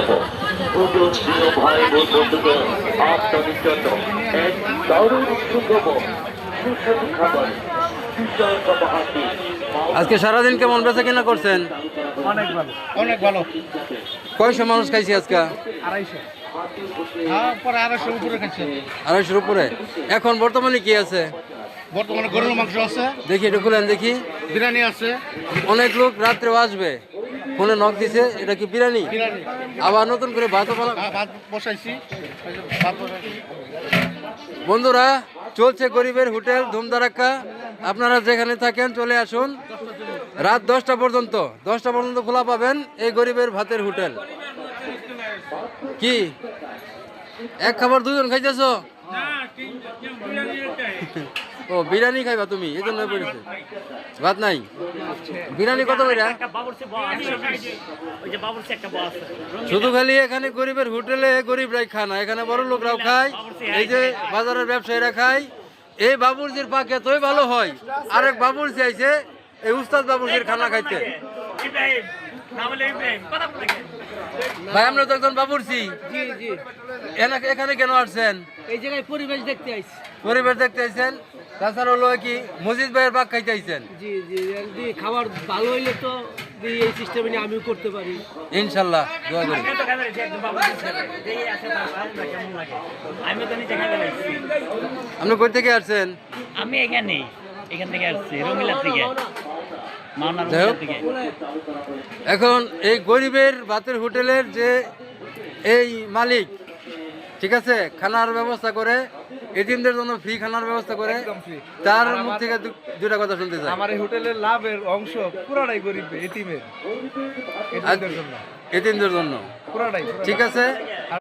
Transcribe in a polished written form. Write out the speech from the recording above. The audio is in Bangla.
খাবো। দুটো প্রিয় ভাই বোন বন্ধুকে আপনাদের জন্য এক দারুণ সুগম সুস্বাদু খাবার বিশাল সমাহাতি। আজকে সারাদিন কেমন বেচা কিনা করছেন? অনেক ভালো, অনেক ভালো। কয়শো মানুষ খাইছি আজকে? 250। হ্যাঁ, পরে 250 উপরে খাচ্ছে। 250-এর উপরে। এখন বর্তমানে কি আছে? বর্তমানে গরুর মাংস আছে, দেখি একটু খুলেন দেখি। বিরিয়ানি আছে। অনেক লোক রাত্রেও আসবে, ফোনে নক দিছে। এটা কি বিরিয়ানি? বিরিয়ানি। আবার নতুন করে ভাতও বানা। ভাত বসাইছি, ভাত বসাইছি। বন্ধুরা, চলছে গরিবের হোটেল ধুমধারাক্কা। আপনারা যেখানে থাকেন চলে আসুন। রাত 10টা পর্যন্ত, 10টা পর্যন্ত খোলা পাবেন এই গরিবের ভাতের হোটেল। কি এক খাবার দুজন খাইতেছো? ও বিরিয়ানি খাইবা তুমি, এই জন্য পড়েছে। ভাত নাই? বিরিয়ানি কত করে? শুধু খালি এখানে গরিবের হোটেলে গরিবরাই খানা, এখানে বড় লোকরাও খায়, এই যে বাজারের ব্যবসায়ীরা খায়। এই বাবুর্চির পাক এতই ভালো হয়। আরেক বাবুর্চি আইছে এই উস্তাদ বাবুর্চির খানা খাইতে। ভাই আমরা তো একজন বাবুর্চি। জি জি, এখানে কেন আসছেন? এই জায়গায় পরিবেশ দেখতে আইছি। পরিবার দেখতে আইছেন, তাছাড়া হলো কি মসজিদ ভাইয়ের পাক খাইতে আইছেন। জি জি, যদি খাবার ভালো হইলে তো এই সিস্টেমে নিয়ে আমিও করতে পারি। ইনশাল্লাহ দোয়া করি। আপনি কই থেকে আসছেন? আমি এখান থেকে আসছি রঙিলা থেকে, মাওনা যাই হোক, রঙিলা থেকে। এখন এই গরিবের ভাতের হোটেলের যে এই মালিক, ঠিক আছে, খানার ব্যবস্থা করে, এতিমদের জন্য ফ্রি খানার ব্যবস্থা করে, একদম free। তার মুখ থেকে দুটা কথা শুনতে চাই। আমার এই হোটেলের লাভের অংশ পুরাটাই গরিব এতিমের, এতিমদের জন্য, এতিমদের জন্য, পুরাটাই। ঠিক আছে।